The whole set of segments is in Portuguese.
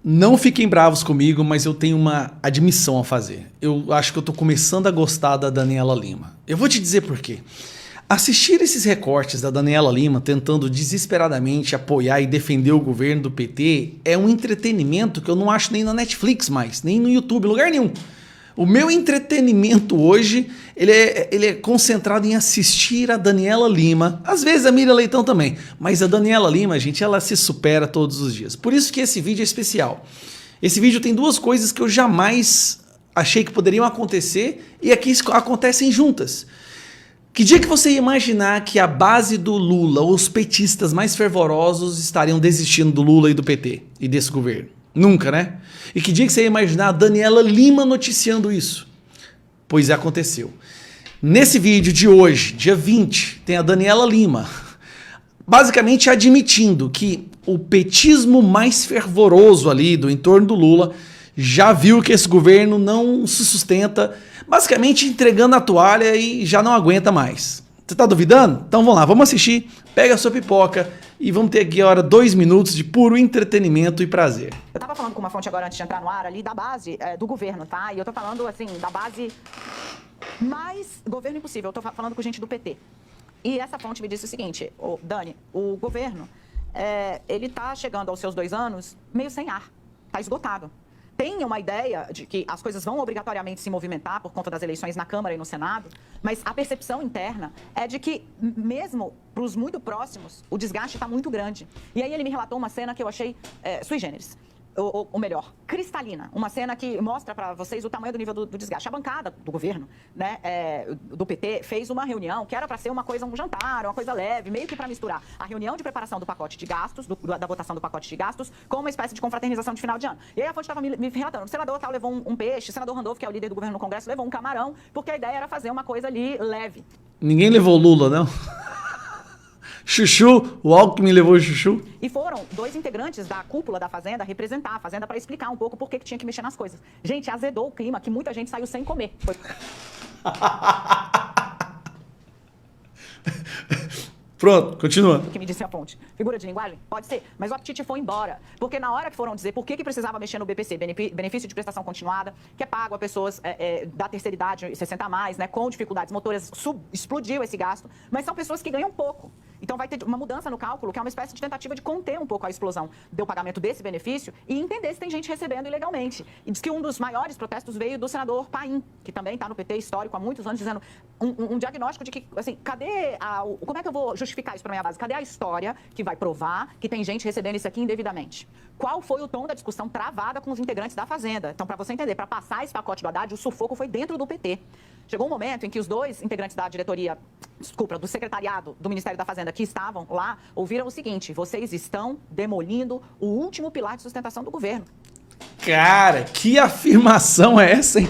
Não fiquem bravos comigo, mas eu tenho uma admissão a fazer. Eu acho que eu tô começando a gostar da Daniela Lima. Eu vou te dizer por quê. Assistir esses recortes da Daniela Lima tentando desesperadamente apoiar e defender o governo do PT é um entretenimento que eu não acho nem na Netflix mais, nem no YouTube, em lugar nenhum. O meu entretenimento hoje, ele é concentrado em assistir a Daniela Lima, às vezes a Miriam Leitão também, mas a Daniela Lima, gente, ela se supera todos os dias. Por isso que esse vídeo é especial. Esse vídeo tem duas coisas que eu jamais achei que poderiam acontecer e aqui acontecem juntas. Que dia que você ia imaginar que a base do Lula, os petistas mais fervorosos, estariam desistindo do Lula e do PT e desse governo? Nunca, né? E que dia que você ia imaginar a Daniela Lima noticiando isso? Pois aconteceu. Nesse vídeo de hoje, dia 20, tem a Daniela Lima basicamente admitindo que o petismo mais fervoroso ali do entorno do Lula já viu que esse governo não se sustenta, basicamente entregando a toalha e já não aguenta mais. Você tá duvidando? Então vamos lá, vamos assistir, pega a sua pipoca e vamos ter aqui agora 2 minutos de puro entretenimento e prazer. Eu tava falando com uma fonte agora antes de entrar no ar ali da base do governo, tá? E eu tô falando assim, da base mais governo impossível, eu tô falando com gente do PT. E essa fonte me disse o seguinte, Dani, o governo, ele tá chegando aos seus 2 anos meio sem ar, tá esgotado. Tem uma ideia de que as coisas vão obrigatoriamente se movimentar por conta das eleições na Câmara e no Senado, mas a percepção interna é de que, mesmo para os muito próximos, o desgaste está muito grande. E aí ele me relatou uma cena que eu achei sui generis. Ou melhor, cristalina. Uma cena que mostra para vocês o tamanho do nível do desgaste. A bancada do governo, né, do PT, fez uma reunião que era para ser uma coisa, um jantar, uma coisa leve, meio que para misturar a reunião de preparação do pacote de gastos, da votação do pacote de gastos, com uma espécie de confraternização de final de ano. E aí a fonte estava me relatando, o senador tal levou um peixe, o senador Randolph, que é o líder do governo no Congresso, levou um camarão, porque a ideia era fazer uma coisa ali leve. Ninguém levou Lula, não? Chuchu, o Alckmin levou o Chuchu. E foram 2 integrantes da cúpula da Fazenda representar a Fazenda para explicar um pouco por que tinha que mexer nas coisas. Gente, azedou o clima que muita gente saiu sem comer. Foi... Pronto, continua. O que me disse a fonte. Figura de linguagem? Pode ser, mas o apetite foi embora. Porque na hora que foram dizer por que precisava mexer no BPC, benefício de prestação continuada, que é pago a pessoas da terceira idade, 60 a mais, né, com dificuldades motoras, explodiu esse gasto, mas são pessoas que ganham pouco. Então vai ter uma mudança no cálculo, que é uma espécie de tentativa de conter um pouco a explosão do pagamento desse benefício e entender se tem gente recebendo ilegalmente. E diz que um dos maiores protestos veio do senador Paim, que também está no PT histórico há muitos anos, dizendo um diagnóstico de que, assim, cadê como é que eu vou justificar isso para minha base? Cadê a história que vai provar que tem gente recebendo isso aqui indevidamente? Qual foi o tom da discussão travada com os integrantes da Fazenda? Então, para você entender, para passar esse pacote do Haddad, o sufoco foi dentro do PT. Chegou um momento em que os 2 integrantes da diretoria, do secretariado do Ministério da Fazenda que estavam lá, ouviram o seguinte: vocês estão demolindo o último pilar de sustentação do governo. Cara, que afirmação é essa, hein?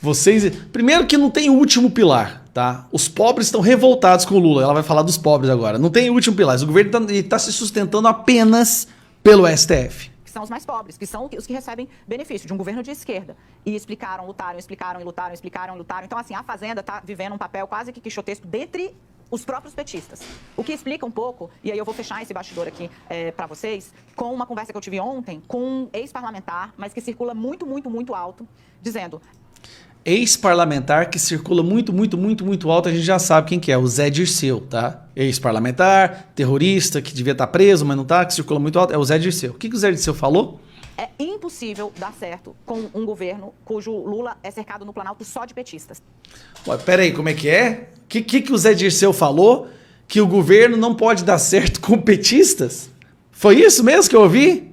Vocês... Primeiro que não tem último pilar, tá? Os pobres estão revoltados com o Lula. Ela vai falar dos pobres agora. Não tem último pilar. O governo está se sustentando apenas pelo STF. Que são os mais pobres, que são os que recebem benefício de um governo de esquerda. E explicaram, lutaram, explicaram e lutaram, explicaram e lutaram. Então, assim, a Fazenda está vivendo um papel quase que quixotesco dentre os próprios petistas. O que explica um pouco, e aí eu vou fechar esse bastidor aqui para vocês, com uma conversa que eu tive ontem com um ex-parlamentar, mas que circula muito, muito, muito alto, dizendo... Ex-parlamentar que circula muito alto, a gente já sabe quem que é, o Zé Dirceu, tá? Ex-parlamentar, terrorista, que devia estar preso, mas não tá, que circula muito alto, é o Zé Dirceu. O que o Zé Dirceu falou? É impossível dar certo com um governo cujo Lula é cercado no Planalto só de petistas. Ué, peraí, como é que é? O que o Zé Dirceu falou? Que o governo não pode dar certo com petistas? Foi isso mesmo que eu ouvi?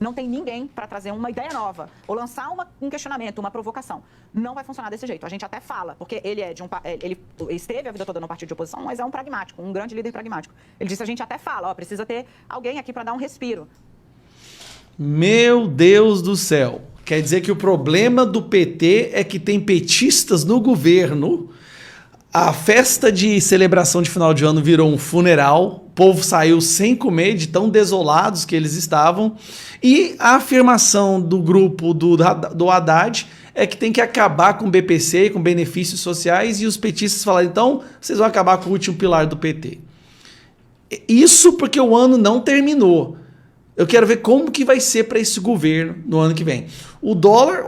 Não tem ninguém para trazer uma ideia nova ou lançar um questionamento, uma provocação. Não vai funcionar desse jeito. A gente até fala, porque ele ele esteve a vida toda no partido de oposição, mas é um pragmático, um grande líder pragmático. Ele disse, a gente até fala, precisa ter alguém aqui para dar um respiro. Meu Deus do céu. Quer dizer que o problema do PT é que tem petistas no governo. A festa de celebração de final de ano virou um funeral. O povo saiu sem comer, de tão desolados que eles estavam. E a afirmação do grupo do Haddad é que tem que acabar com o BPC, com benefícios sociais, e os petistas falaram, então, vocês vão acabar com o último pilar do PT. Isso porque o ano não terminou. Eu quero ver como que vai ser para esse governo no ano que vem. O dólar,